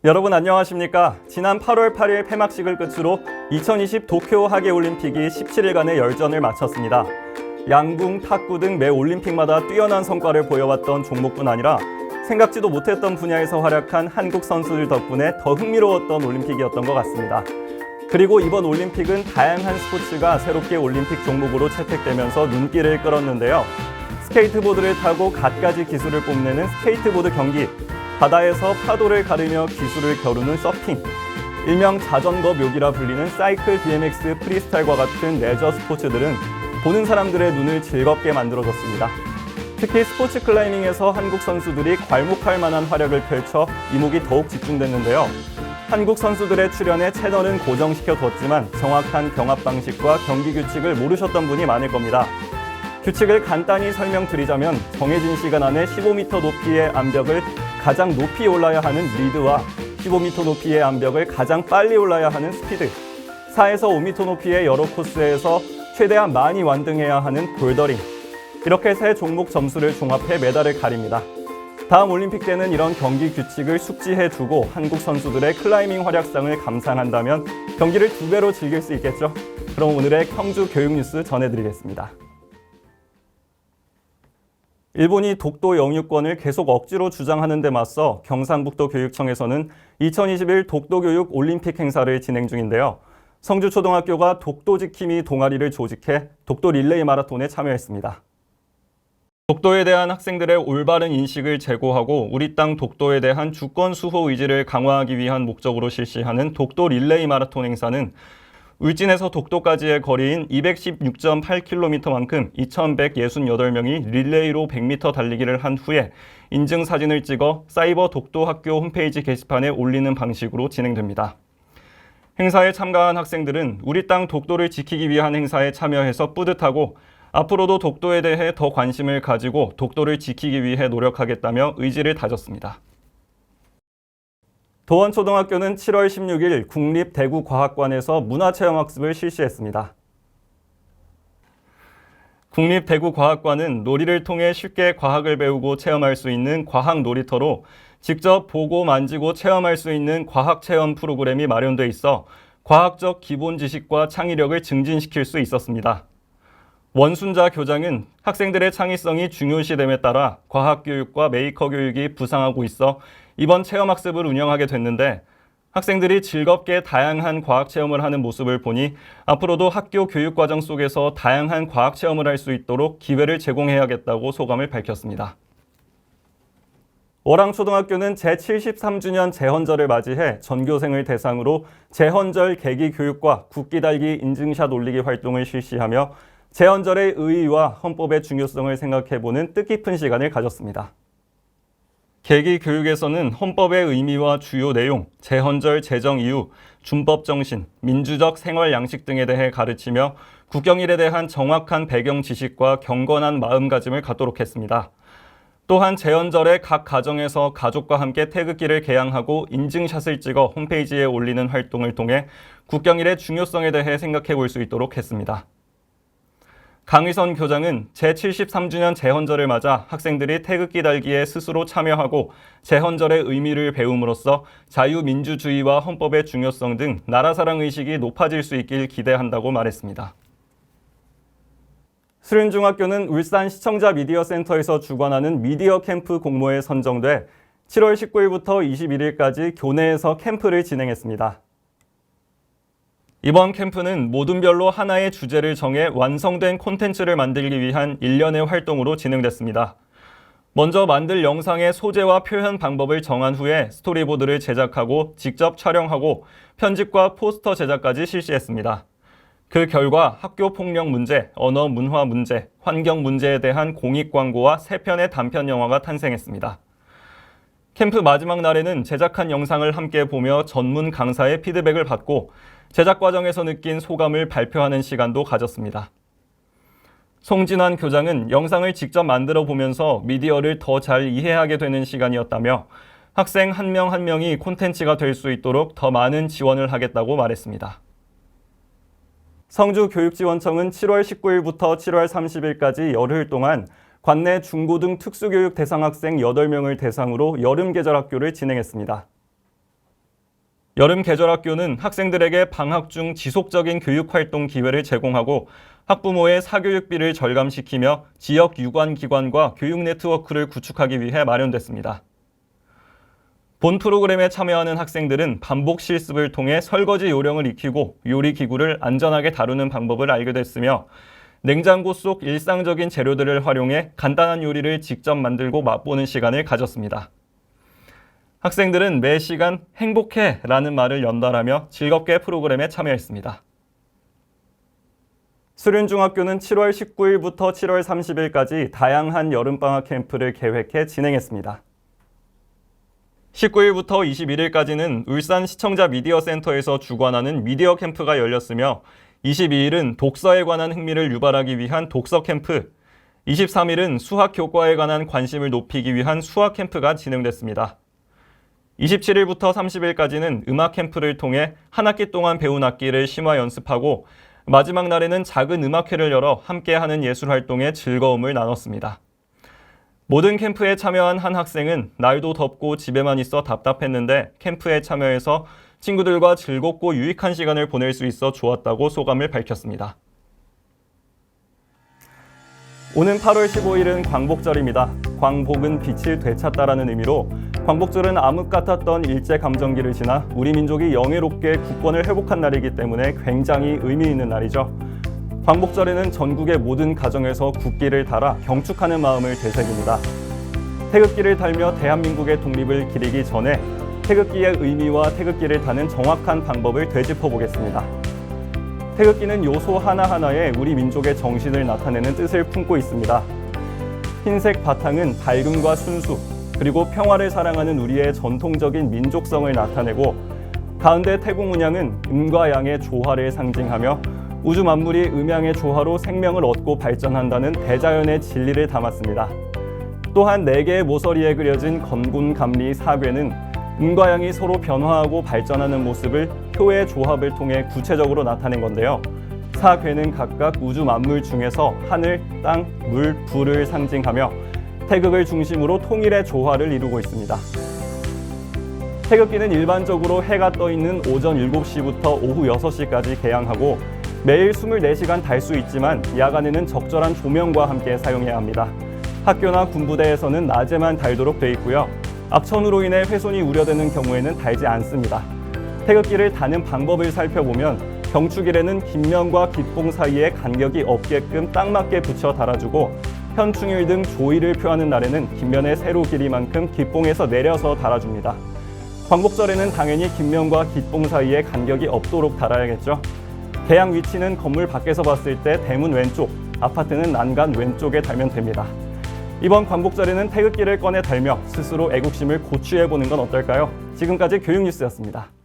여러분 안녕하십니까? 지난 8월 8일 폐막식을 끝으로 2020 도쿄 하계올림픽이 17일간의 열전을 마쳤습니다. 양궁, 탁구 등 매 올림픽마다 뛰어난 성과를 보여왔던 종목뿐 아니라 생각지도 못했던 분야에서 활약한 한국 선수들 덕분에 더 흥미로웠던 올림픽이었던 것 같습니다. 그리고 이번 올림픽은 다양한 스포츠가 새롭게 올림픽 종목으로 채택되면서 눈길을 끌었는데요. 스케이트보드를 타고 갖가지 기술을 뽐내는 스케이트보드 경기, 바다에서 파도를 가르며 기술을 겨루는 서핑, 일명 자전거 묘기라 불리는 사이클 BMX 프리스타일과 같은 레저 스포츠들은 보는 사람들의 눈을 즐겁게 만들어줬습니다. 특히 스포츠 클라이밍에서 한국 선수들이 괄목할 만한 활약을 펼쳐 이목이 더욱 집중됐는데요. 한국 선수들의 출연에 채널은 고정시켜뒀지만 정확한 경합 방식과 경기 규칙을 모르셨던 분이 많을 겁니다. 규칙을 간단히 설명드리자면 정해진 시간 안에 15m 높이의 암벽을 가장 높이 올라야 하는 리드와 15m 높이의 암벽을 가장 빨리 올라야 하는 스피드, 4에서 5m 높이의 여러 코스에서 최대한 많이 완등해야 하는 볼더링, 이렇게 세 종목 점수를 종합해 메달을 가립니다. 다음 올림픽 때는 이런 경기 규칙을 숙지해두고 한국 선수들의 클라이밍 활약상을 감상한다면 경기를 2배로 즐길 수 있겠죠? 그럼 오늘의 청주 교육 뉴스 전해드리겠습니다. 일본이 독도 영유권을 계속 억지로 주장하는 데 맞서 경상북도 교육청에서는 2021 독도교육 올림픽 행사를 진행 중인데요. 성주초등학교가 독도 지킴이 동아리를 조직해 독도 릴레이 마라톤에 참여했습니다. 독도에 대한 학생들의 올바른 인식을 제고하고 우리 땅 독도에 대한 주권 수호 의지를 강화하기 위한 목적으로 실시하는 독도 릴레이 마라톤 행사는 울진에서 독도까지의 거리인 216.8km만큼 2,168명이 릴레이로 100m 달리기를 한 후에 인증 사진을 찍어 사이버 독도 학교 홈페이지 게시판에 올리는 방식으로 진행됩니다. 행사에 참가한 학생들은 우리 땅 독도를 지키기 위한 행사에 참여해서 뿌듯하고 앞으로도 독도에 대해 더 관심을 가지고 독도를 지키기 위해 노력하겠다며 의지를 다졌습니다. 도원초등학교는 7월 16일 국립대구과학관에서 문화체험학습을 실시했습니다. 국립대구과학관은 놀이를 통해 쉽게 과학을 배우고 체험할 수 있는 과학 놀이터로 직접 보고 만지고 체험할 수 있는 과학체험 프로그램이 마련돼 있어 과학적 기본 지식과 창의력을 증진시킬 수 있었습니다. 원순자 교장은 학생들의 창의성이 중요시됨에 따라 과학교육과 메이커 교육이 부상하고 있어 이번 체험학습을 운영하게 됐는데 학생들이 즐겁게 다양한 과학체험을 하는 모습을 보니 앞으로도 학교 교육과정 속에서 다양한 과학체험을 할 수 있도록 기회를 제공해야겠다고 소감을 밝혔습니다. 월항초등학교는 제73주년 제헌절을 맞이해 전교생을 대상으로 제헌절 계기 교육과 국기 달기 인증샷 올리기 활동을 실시하며 제헌절의 의의와 헌법의 중요성을 생각해보는 뜻깊은 시간을 가졌습니다. 계기 교육에서는 헌법의 의미와 주요 내용, 제헌절 제정 이유, 준법 정신, 민주적 생활 양식 등에 대해 가르치며 국경일에 대한 정확한 배경 지식과 경건한 마음가짐을 갖도록 했습니다. 또한 제헌절에 각 가정에서 가족과 함께 태극기를 개양하고 인증샷을 찍어 홈페이지에 올리는 활동을 통해 국경일의 중요성에 대해 생각해 볼 수 있도록 했습니다. 강의선 교장은 제73주년 제헌절을 맞아 학생들이 태극기 달기에 스스로 참여하고 제헌절의 의미를 배움으로써 자유민주주의와 헌법의 중요성 등 나라 사랑 의식이 높아질 수 있길 기대한다고 말했습니다. 수륜중학교는 울산 시청자 미디어 센터에서 주관하는 미디어 캠프 공모에 선정돼 7월 19일부터 21일까지 교내에서 캠프를 진행했습니다. 이번 캠프는 모둠별로 하나의 주제를 정해 완성된 콘텐츠를 만들기 위한 일련의 활동으로 진행됐습니다. 먼저 만들 영상의 소재와 표현 방법을 정한 후에 스토리보드를 제작하고 직접 촬영하고 편집과 포스터 제작까지 실시했습니다. 그 결과 학교 폭력 문제, 언어 문화 문제, 환경 문제에 대한 공익 광고와 3편의 단편 영화가 탄생했습니다. 캠프 마지막 날에는 제작한 영상을 함께 보며 전문 강사의 피드백을 받고 제작 과정에서 느낀 소감을 발표하는 시간도 가졌습니다. 송진환 교장은 영상을 직접 만들어 보면서 미디어를 더 잘 이해하게 되는 시간이었다며 학생 한 명 한 명이 콘텐츠가 될 수 있도록 더 많은 지원을 하겠다고 말했습니다. 성주교육지원청은 7월 19일부터 7월 30일까지 열흘 동안 관내 중고등 특수교육 대상 학생 8명을 대상으로 여름 계절 학교를 진행했습니다. 여름 계절학교는 학생들에게 방학 중 지속적인 교육활동 기회를 제공하고 학부모의 사교육비를 절감시키며 지역 유관기관과 교육 네트워크를 구축하기 위해 마련됐습니다. 본 프로그램에 참여하는 학생들은 반복 실습을 통해 설거지 요령을 익히고 요리 기구를 안전하게 다루는 방법을 알게 됐으며 냉장고 속 일상적인 재료들을 활용해 간단한 요리를 직접 만들고 맛보는 시간을 가졌습니다. 학생들은 매 시간 행복해 라는 말을 연달하며 즐겁게 프로그램에 참여했습니다. 수륜중학교는 7월 19일부터 7월 30일까지 다양한 여름방학 캠프를 계획해 진행했습니다. 19일부터 21일까지는 울산 시청자 미디어 센터에서 주관하는 미디어 캠프가 열렸으며 22일은 독서에 관한 흥미를 유발하기 위한 독서 캠프, 23일은 수학 교과에 관한 관심을 높이기 위한 수학 캠프가 진행됐습니다. 27일부터 30일까지는 음악 캠프를 통해 한 학기 동안 배운 악기를 심화 연습하고 마지막 날에는 작은 음악회를 열어 함께하는 예술 활동에 즐거움을 나눴습니다. 모든 캠프에 참여한 한 학생은 날도 덥고 집에만 있어 답답했는데 캠프에 참여해서 친구들과 즐겁고 유익한 시간을 보낼 수 있어 좋았다고 소감을 밝혔습니다. 오는 8월 15일은 광복절입니다. 광복은 빛을 되찾다라는 의미로 광복절은 암흑 같았던 일제감정기를 지나 우리 민족이 영예롭게 국권을 회복한 날이기 때문에 굉장히 의미 있는 날이죠. 광복절에는 전국의 모든 가정에서 국기를 달아 경축하는 마음을 되새깁니다. 태극기를 달며 대한민국의 독립을 기리기 전에 태극기의 의미와 태극기를 다는 정확한 방법을 되짚어 보겠습니다. 태극기는 요소 하나하나에 우리 민족의 정신을 나타내는 뜻을 품고 있습니다. 흰색 바탕은 밝음과 순수, 그리고 평화를 사랑하는 우리의 전통적인 민족성을 나타내고 가운데 태국문양은 음과 양의 조화를 상징하며 우주 만물이 음양의 조화로 생명을 얻고 발전한다는 대자연의 진리를 담았습니다. 또한 4개의 모서리에 그려진 건곤감리 사괴는 음과 양이 서로 변화하고 발전하는 모습을 효의 조합을 통해 구체적으로 나타낸 건데요. 사괴는 각각 우주 만물 중에서 하늘, 땅, 물, 불을 상징하며 태극을 중심으로 통일의 조화를 이루고 있습니다. 태극기는 일반적으로 해가 떠 있는 오전 7시부터 오후 6시까지 개양하고 매일 24시간 달 수 있지만 야간에는 적절한 조명과 함께 사용해야 합니다. 학교나 군부대에서는 낮에만 달도록 돼 있고요. 악천후로 인해 훼손이 우려되는 경우에는 달지 않습니다. 태극기를 다는 방법을 살펴보면 경축일에는 깃면과 깃봉 사이에 간격이 없게끔 딱 맞게 붙여 달아주고 현충일 등 조의를 표하는 날에는 깃면의 세로 길이만큼 깃봉에서 내려서 달아줍니다. 광복절에는 당연히 깃면과 깃봉 사이에 간격이 없도록 달아야겠죠. 개양 위치는 건물 밖에서 봤을 때 대문 왼쪽, 아파트는 난간 왼쪽에 달면 됩니다. 이번 광복절에는 태극기를 꺼내 달며 스스로 애국심을 고취해보는 건 어떨까요? 지금까지 교육뉴스였습니다.